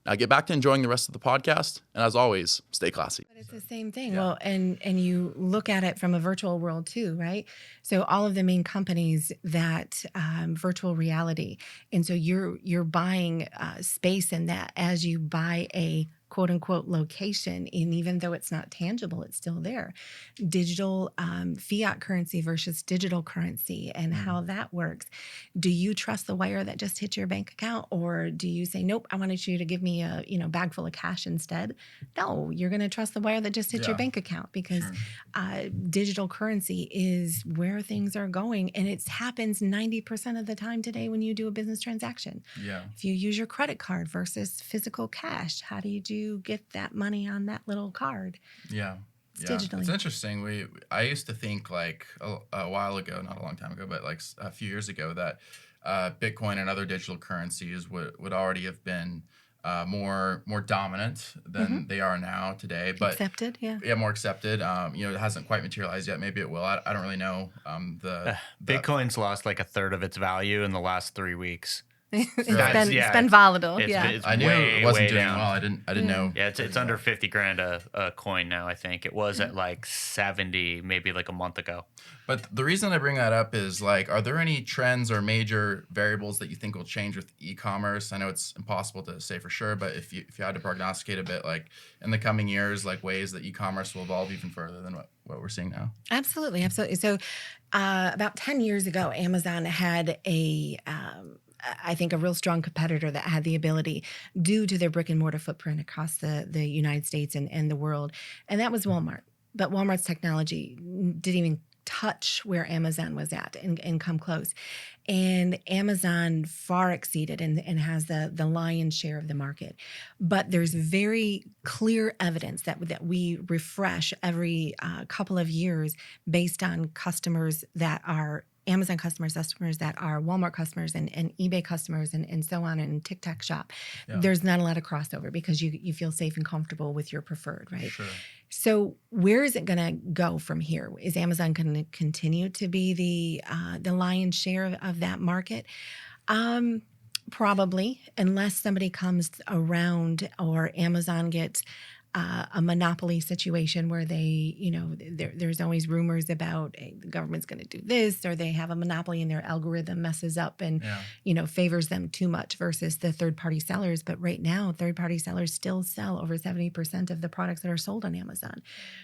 Now get back to enjoying the rest of the podcast, and as always, stay classy. But it's the same thing. Well, and you look at it from a virtual world too, right? So all of the main companies that virtual reality, and so you're buying space in that as you buy a quote unquote location, and even though it's not tangible, it's still there. Digital fiat currency versus digital currency and how that works. Do you trust the wire that just hit your bank account, or do you say, nope, I wanted you to give me a bag full of cash instead? No, you're going to trust the wire that just hit your bank account, because digital currency is where things are going, and it happens 90% of the time today when you do a business transaction. Yeah. If you use your credit card versus physical cash, how do you get that money on that little card? Yeah. Digitally. It's interesting. I used to think like a while ago, not a long time ago, but like a few years ago, that Bitcoin and other digital currencies would already have been more dominant than they are now today. But Accepted, more accepted. It hasn't quite materialized yet. Maybe it will. I don't really know. Bitcoin's lost like a third of its value in the last 3 weeks. It's been volatile. It's I knew it wasn't way doing down. well. I didn't know. Yeah, it's under 50 grand a coin now. I think it was at like 70 maybe like a month ago. But the reason I bring that up is, like, are there any trends or major variables that you think will change with e-commerce? I know it's impossible to say for sure, but if you had to prognosticate a bit, like in the coming years, like ways that e-commerce will evolve even further than what we're seeing now. Absolutely. So about 10 years ago, Amazon had I think a real strong competitor that had the ability, due to their brick and mortar footprint across the United States and the world, and that was Walmart. But Walmart's technology didn't even touch where Amazon was at and come close. And Amazon far exceeded and has the lion's share of the market. But there's very clear evidence that we refresh every couple of years based on customers that are Amazon customers that are Walmart customers and eBay customers and so on, and TikTok shop. There's not a lot of crossover because you feel safe and comfortable with your preferred, right? Sure. So where is it going to go from here? Is Amazon going to continue to be the lion's share of that market? Probably, unless somebody comes around or Amazon gets a monopoly situation where there's always rumors about the government's going to do this, or they have a monopoly and their algorithm messes up and favors them too much versus the third-party sellers. But right now, third-party sellers still sell over 70% of the products that are sold on Amazon.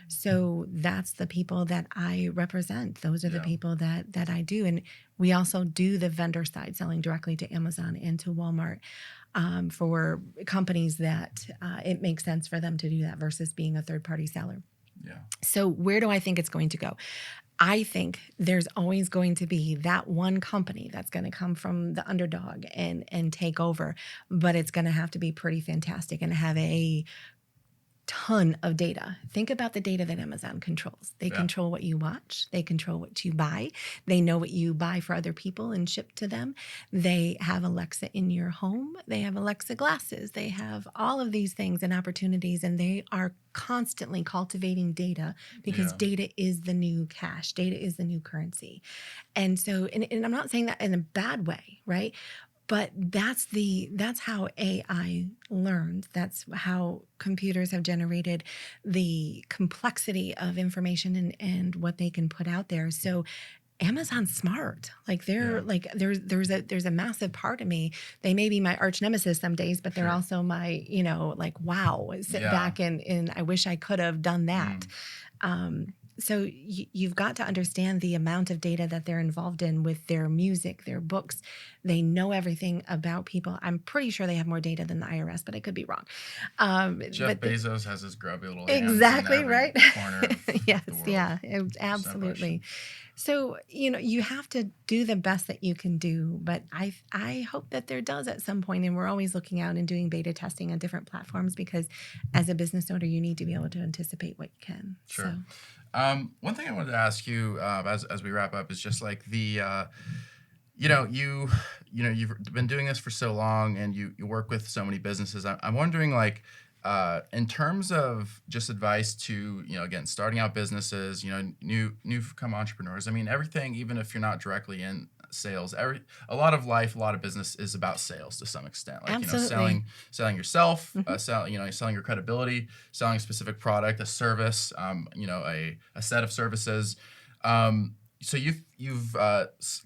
So that's the people that I represent. Those are the people that I do. And we also do the vendor side, selling directly to Amazon and to Walmart. For companies that it makes sense for them to do that versus being a third-party seller. Yeah. So where do I think it's going to go? I think there's always going to be that one company that's going to come from the underdog and take over, but it's going to have to be pretty fantastic and have a ton of data. Think about the data that Amazon controls. They control what you watch. They control what you buy. They know what you buy for other people and ship to them. They have Alexa in your home. They have Alexa glasses. They have all of these things and opportunities, and they are constantly cultivating data because data is the new cash. Data is the new currency. And so, and I'm not saying that in a bad way, right? But that's how AI learns. That's how computers have generated the complexity of information and what they can put out there. So Amazon's smart. Like they're like there's a massive part of me. They may be my arch nemesis some days, but they're also my, like, wow, sit back and I wish I could have done that. So you've got to understand the amount of data that they're involved in with their music, their books. They know everything about people. I'm pretty sure they have more data than the IRS, but I could be wrong. Jeff Bezos has his grubby little exactly hands in every right. corner of yes, the world. yeah, absolutely. So you have to do the best that you can do, but I hope that there does at some point, and we're always looking out and doing beta testing on different platforms because as a business owner, you need to be able to anticipate what you can. Sure. So. One thing I wanted to ask you as we wrap up is just like the you've been doing this for so long and you work with so many businesses. I'm wondering, like, in terms of just advice to, again, starting out businesses, new come entrepreneurs. I mean, everything, even if you're not directly in sales, a lot of life, a lot of business is about sales to some extent. Like, Absolutely. selling yourself, selling your credibility, selling a specific product, a service, a set of services. So you've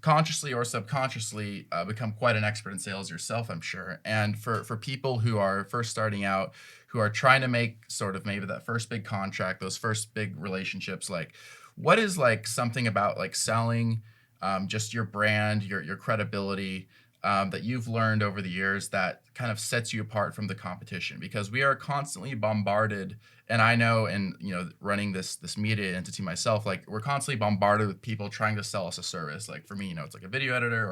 consciously or subconsciously become quite an expert in sales yourself, I'm sure. And for people who are first starting out, who are trying to make sort of maybe that first big contract, those first big relationships, like, what is like something about like selling, just your brand, your credibility, that you've learned over the years that kind of sets you apart from the competition? Because we are constantly bombarded, and I know, and running this media entity myself, like, we're constantly bombarded with people trying to sell us a service. Like, for me, it's like a video editor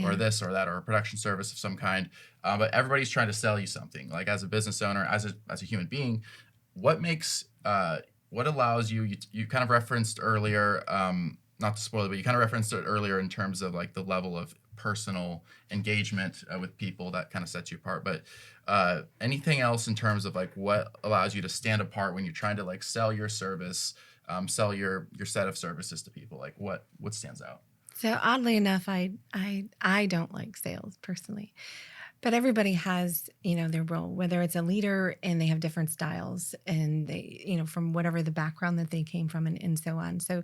or this or that or a production service of some kind. But everybody's trying to sell you something. Like, as a business owner, as a human being, what allows you kind of referenced earlier, not to spoil it, but you kind of referenced it earlier in terms of like the level of personal engagement with people that kind of sets you apart. But anything else in terms of like what allows you to stand apart when you're trying to like sell your service, sell your set of services to people? Like, what stands out? So oddly enough, I don't like sales personally, but everybody has, their role, whether it's a leader and they have different styles and they, from whatever the background that they came from and so on. So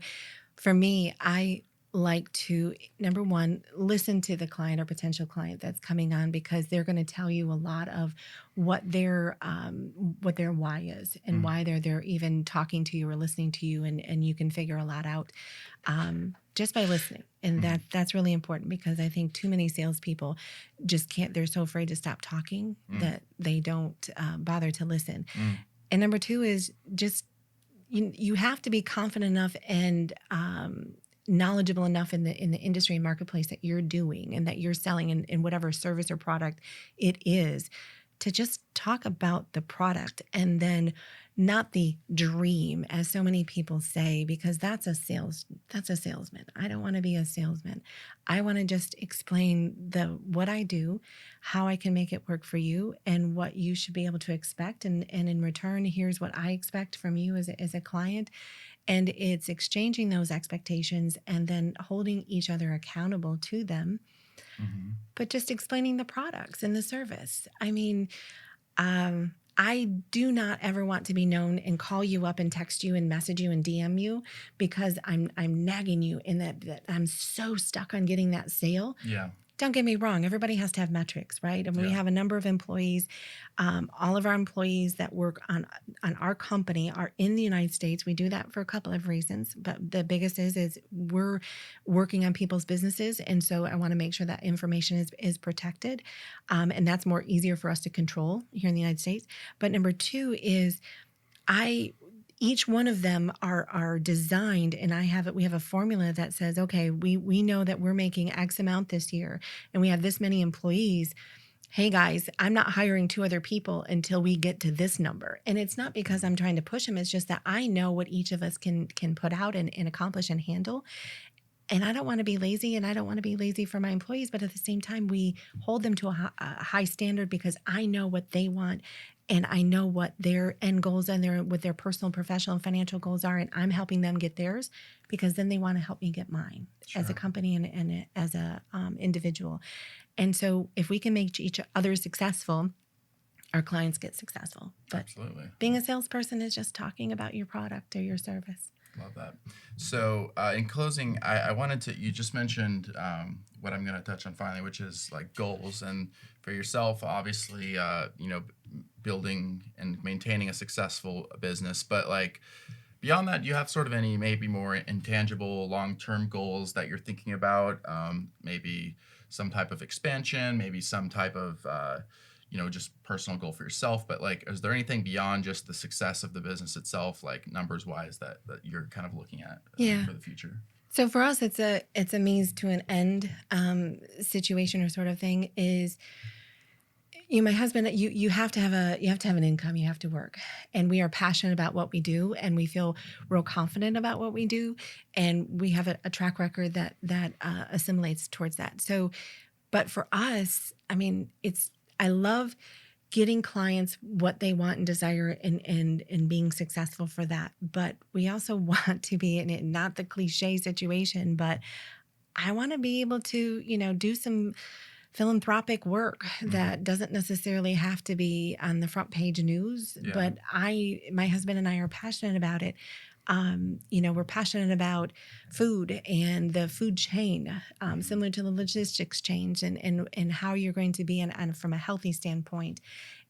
for me, I like to, number one, listen to the client or potential client that's coming on, because they're going to tell you a lot of what their why is and why they're even talking to you or listening to you, and you can figure a lot out just by listening. And that's really important, because I think too many salespeople just can't. They're so afraid to stop talking that they don't bother to listen. And number two is just you have to be confident enough and knowledgeable enough in the industry and marketplace that you're doing and that you're selling in whatever service or product it is, to just talk about the product, and then not the dream, as so many people say, because that's a salesman. I don't want to be a salesman. I want to just explain what I do, how I can make it work for you, and what you should be able to expect. And in return, here's what I expect from you as a client. And it's exchanging those expectations and then holding each other accountable to them, but just explaining the products and the service. I mean, I do not ever want to be known and call you up and text you and message you and DM you because I'm nagging you in that I'm so stuck on getting that sale. Yeah. Don't get me wrong. Everybody has to have metrics, right? And we have a number of employees. All of our employees that work on our company are in the United States. We do that for a couple of reasons, but the biggest is we're working on people's businesses, and so I want to make sure that information is protected, and that's more easier for us to control here in the United States. But number two is each one of them are designed, and we have a formula that says, okay, we know that we're making X amount this year, and we have this many employees. hey guys, I'm not hiring 2 other people until we get to this number. And it's not because I'm trying to push them. It's just that I know what each of us can put out and accomplish and handle. And I don't want to be lazy, and I don't want to be lazy for my employees. But at the same time, we hold them to a high standard because I know what they want, and I know what their end goals and what their personal, professional, and financial goals are. And I'm helping them get theirs because then they want to help me get mine as a company and as a individual. And so if we can make each other successful, our clients get successful. But Absolutely. being a salesperson is just talking about your product or your service. Love that. So in closing, I wanted to, you just mentioned what I'm going to touch on finally, which is like goals. And for yourself, obviously, building and maintaining a successful business. But like beyond that, do you have sort of any maybe more intangible long-term goals that you're thinking about? Maybe some type of expansion, maybe some type of just personal goal for yourself, but like, is there anything beyond just the success of the business itself, like numbers wise, that you're kind of looking at for the future? So for us, it's a means to an end situation or sort of thing. Is my husband, you have to have an income, you have to work, and we are passionate about what we do, and we feel real confident about what we do, and we have a track record that assimilates towards that. So, but for us, I love getting clients what they want and desire and being successful for that. But we also want to be in it, not the cliche situation, but I want to be able to, do some philanthropic work that doesn't necessarily have to be on the front page news, but my husband and I are passionate about it. We're passionate about food and the food chain, similar to the logistics chains and how you're going to be and from a healthy standpoint,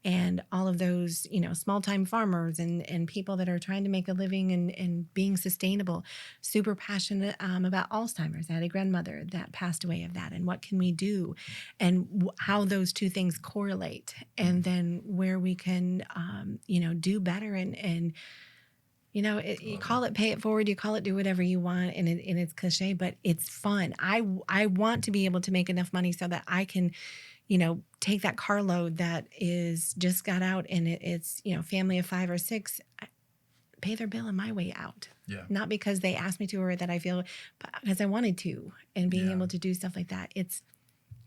and all of those, small time farmers and people that are trying to make a living and being sustainable. Super passionate about Alzheimer's. I had a grandmother that passed away of that, and what can we do, and how those two things correlate, and then where we can, do better and you call it pay it forward, you call it do whatever you want, and it's cliche, but it's fun. I want to be able to make enough money so that I can, take that carload that is just got out and it's, family of 5 or 6, pay their bill on my way out. Yeah. Not because they asked me to or that I feel, but because I wanted to, and being able to do stuff like that.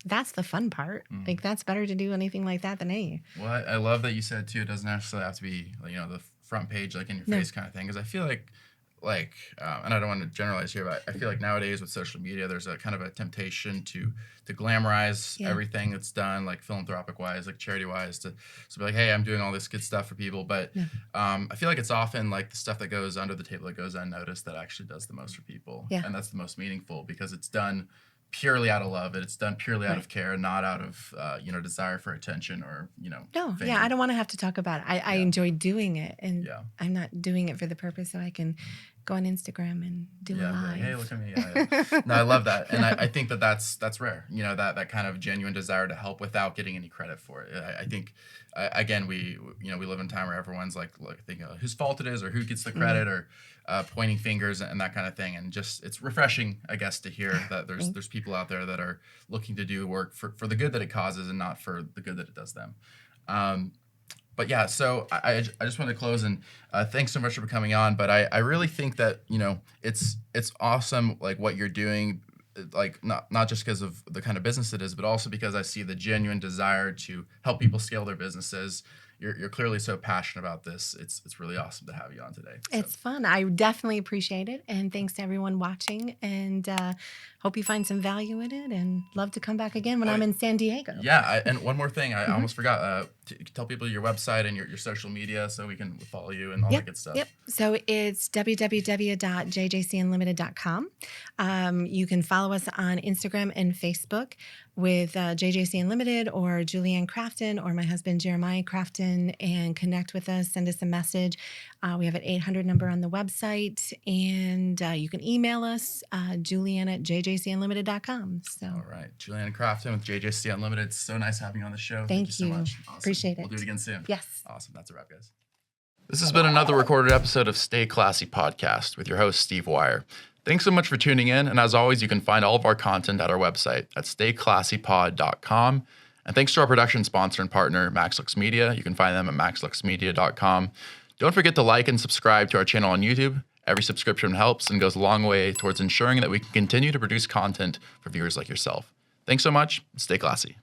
That's the fun part. Like, that's better to do anything like that than any. Well, I love that you said too, it doesn't necessarily have to be, the front page, like in your face kind of thing. Because I feel like, and I don't want to generalize here, but I feel like nowadays with social media, there's a kind of a temptation to glamorize everything that's done, like philanthropic wise, like charity wise, to be like, hey, I'm doing all this good stuff for people. But I feel like it's often like the stuff that goes under the table, that goes unnoticed, that actually does the most for people. Yeah. And that's the most meaningful, because it's done purely out of love. It's done purely out of care, not out of desire for attention or No, fame. I don't want to have to talk about it. I enjoy doing it, and I'm not doing it for the purpose so I can go on Instagram and do a live. Like, hey, look at me. Yeah. No, I love that, and I think that's rare. That kind of genuine desire to help without getting any credit for it. I think again, we live in a time where everyone's like thinking whose fault it is or who gets the credit or pointing fingers and that kind of thing. And just, it's refreshing, I guess, to hear that there's people out there that are looking to do work for the good that it causes and not for the good that it does them. But yeah, so I just want to close, and thanks so much for coming on. But I really think that it's awesome, like what you're doing, like not just because of the kind of business it is, but also because I see the genuine desire to help people scale their businesses. You're clearly so passionate about this. It's really awesome to have you on today. So. It's fun. I definitely appreciate it. And thanks to everyone watching. And hope you find some value in it. And love to come back again when I'm in San Diego. Yeah. And one more thing. I almost forgot. Tell people your website and your social media so we can follow you and all that good stuff. Yep. So it's www.jjcunlimited.com. You can follow us on Instagram and Facebook with JJC Unlimited or Julianne Crafton or my husband Jeremiah Crafton, and connect with us. Send us a message. We have an 800 number on the website, and you can email us, Julianne@jjcunlimited.com. So. All right. Julianne Crafton with JJC Unlimited. It's so nice having you on the show. Thank you so you. much. Awesome. Appreciate it. We'll do it again soon. Yes. Awesome. That's a wrap, guys. This has been another recorded episode of Stay Classy Podcast with your host, Steve Wire. Thanks so much for tuning in. And as always, you can find all of our content at our website at stayclassypod.com. And thanks to our production sponsor and partner, MaxLux Media. You can find them at maxluxmedia.com. Don't forget to like and subscribe to our channel on YouTube. Every subscription helps and goes a long way towards ensuring that we can continue to produce content for viewers like yourself. Thanks so much. Stay classy.